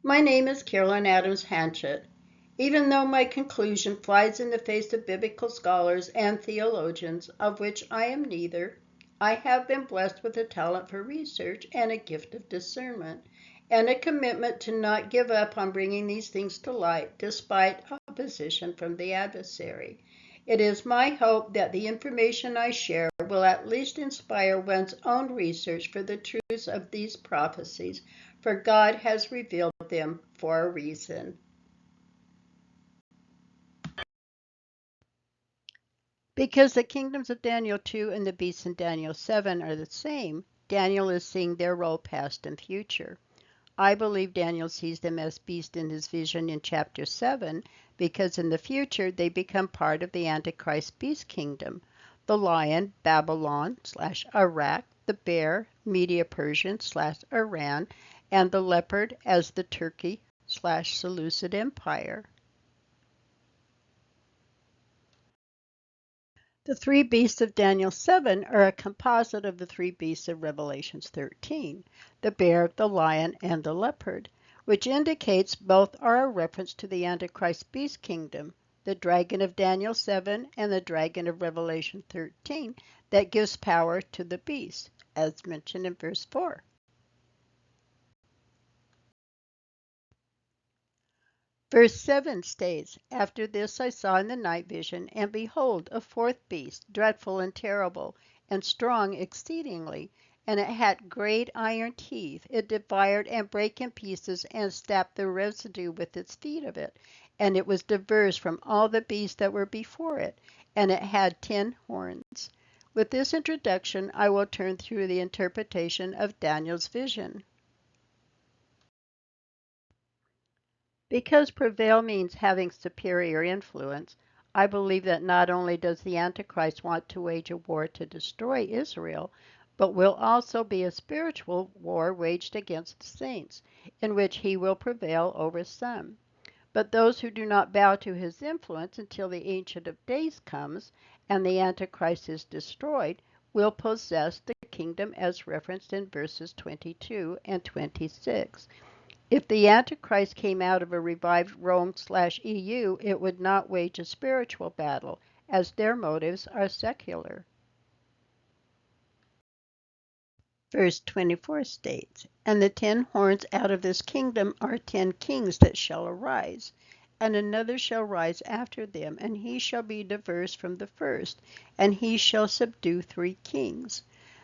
My name is Carolyn Adams Hanchett. Even though my conclusion flies in the face of biblical scholars and theologians, of which I am neither, I have been blessed with a talent for research and a gift of discernment, and a commitment to not give up on bringing these things to light despite opposition from the adversary. It is my hope that the information I share will at least inspire one's own research for the truths of these prophecies, for God has revealed them for a reason. Because the kingdoms of Daniel 2 and the beasts in Daniel 7 are the same, Daniel is seeing their role past and future. I believe Daniel sees them as beasts in his vision in chapter 7 because in the future they become part of the Antichrist beast kingdom. The lion, Babylon/Iraq, the bear, Media-Persian/Iran, and the leopard as the Turkey/Seleucid Empire. The three beasts of Daniel 7 are a composite of the three beasts of Revelation 13, the bear, the lion, and the leopard, which indicates both are a reference to the Antichrist beast kingdom, the dragon of Daniel 7 and the dragon of Revelation 13 that gives power to the beast, as mentioned in verse 4. Verse 7 states, "After this I saw in the night vision, and behold, a fourth beast, dreadful and terrible, and strong exceedingly, and it had great iron teeth. It devoured and brake in pieces, and stamped the residue with its feet of it. And it was diverse from all the beasts that were before it, and it had 10 horns." With this introduction, I will turn through the interpretation of Daniel's vision. Because prevail means having superior influence, I believe that not only does the Antichrist want to wage a war to destroy Israel, but will also be a spiritual war waged against the saints, in which he will prevail over some. But those who do not bow to his influence until the Ancient of Days comes and the Antichrist is destroyed will possess the kingdom as referenced in verses 22 and 26. If the Antichrist came out of a revived Rome/EU, it would not wage a spiritual battle, as their motives are secular. Verse 24 states, "And the 10 horns out of this kingdom are 10 kings that shall arise, and another shall rise after them, and he shall be diverse from the first, and he shall subdue 3 kings."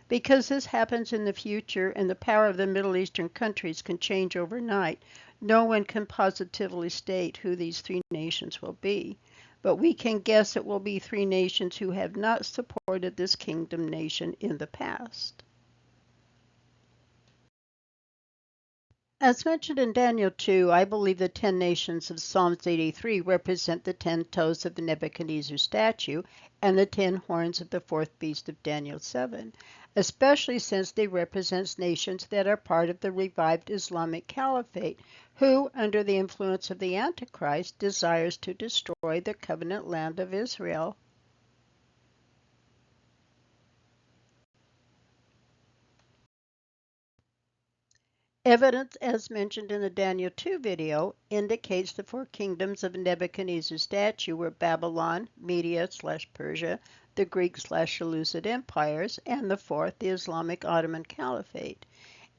Because this happens in the future and the power of the Middle Eastern countries can change overnight, no one can positively state who these 3 nations will be. But we can guess it will be 3 nations who have not supported this kingdom nation in the past. As mentioned in Daniel 2, I believe the 10 nations of Psalms 83 represent the 10 toes of the Nebuchadnezzar statue and the 10 horns of the fourth beast of Daniel 7, especially since they represent nations that are part of the revived Islamic Caliphate, who, under the influence of the Antichrist, desires to destroy the covenant land of Israel. Evidence, as mentioned in the Daniel 2 video, indicates the 4 kingdoms of Nebuchadnezzar's statue were Babylon, Media/Persia, the Greek/Seleucid empires, and the fourth, the Islamic Ottoman Caliphate.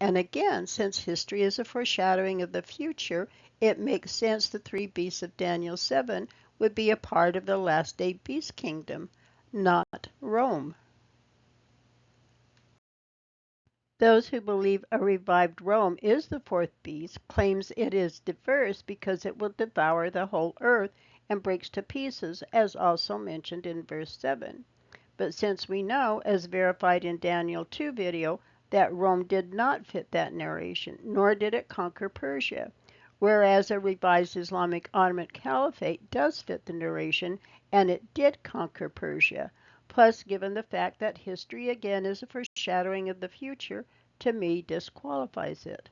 And again, since history is a foreshadowing of the future, it makes sense the 3 beasts of Daniel 7 would be a part of the last day beast kingdom, not Rome. Those who believe a revived Rome is the fourth beast claims it is diverse because it will devour the whole earth and breaks to pieces, as also mentioned in verse 7. But since we know, as verified in Daniel 2 video, that Rome did not fit that narration, nor did it conquer Persia, whereas a revised Islamic Ottoman Caliphate does fit the narration, and it did conquer Persia. Plus, given the fact that history again is a foreshadowing of the future, to me disqualifies it.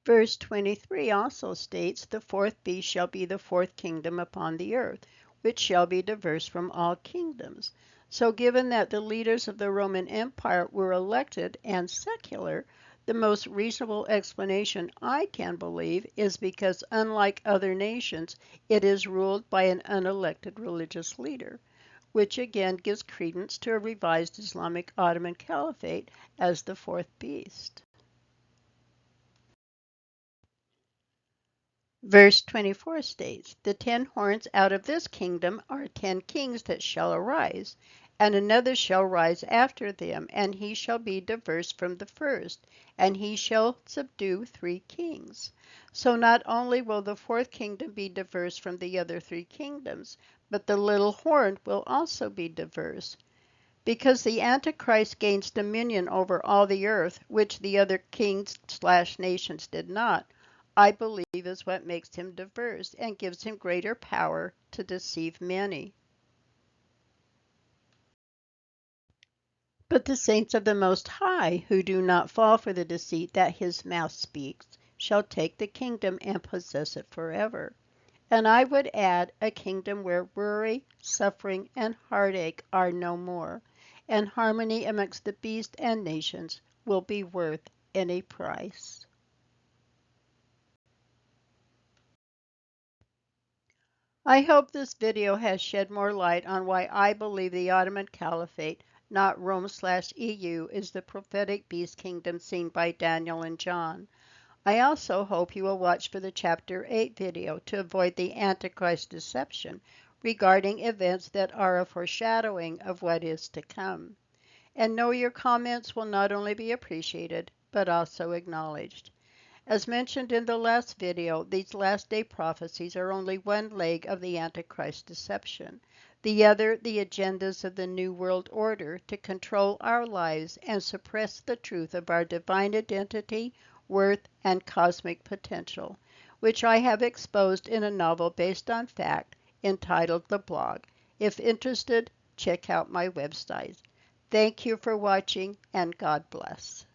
Verse 23 also states, "The fourth beast shall be the fourth kingdom upon the earth, which shall be diverse from all kingdoms." So given that the leaders of the Roman Empire were elected and secular, the most reasonable explanation I can believe is because unlike other nations, it is ruled by an unelected religious leader, which again gives credence to a revised Islamic Ottoman Caliphate as the fourth beast. Verse 24 states, "The 10 horns out of this kingdom are 10 kings that shall arise, and another shall rise after them, and he shall be diverse from the first, and he shall subdue 3 kings." So not only will the fourth kingdom be diverse from the other 3 kingdoms, but the little horn will also be diverse. Because the Antichrist gains dominion over all the earth, which the other kings/nations did not, I believe is what makes him diverse and gives him greater power to deceive many. But the saints of the Most High, who do not fall for the deceit that his mouth speaks, shall take the kingdom and possess it forever. And I would add, a kingdom where worry, suffering, and heartache are no more, and harmony amongst the beasts and nations will be worth any price. I hope this video has shed more light on why I believe the Ottoman Caliphate, not Rome/EU, is the prophetic beast kingdom seen by Daniel and John. I also hope you will watch for the Chapter 8 video to avoid the Antichrist deception regarding events that are a foreshadowing of what is to come. And know your comments will not only be appreciated, but also acknowledged. As mentioned in the last video, these last day prophecies are only one leg of the Antichrist deception. The other, the agendas of the New World Order to control our lives and suppress the truth of our divine identity, worth, and cosmic potential, which I have exposed in a novel based on fact entitled The Blog. If interested, check out my website. Thank you for watching, and God bless.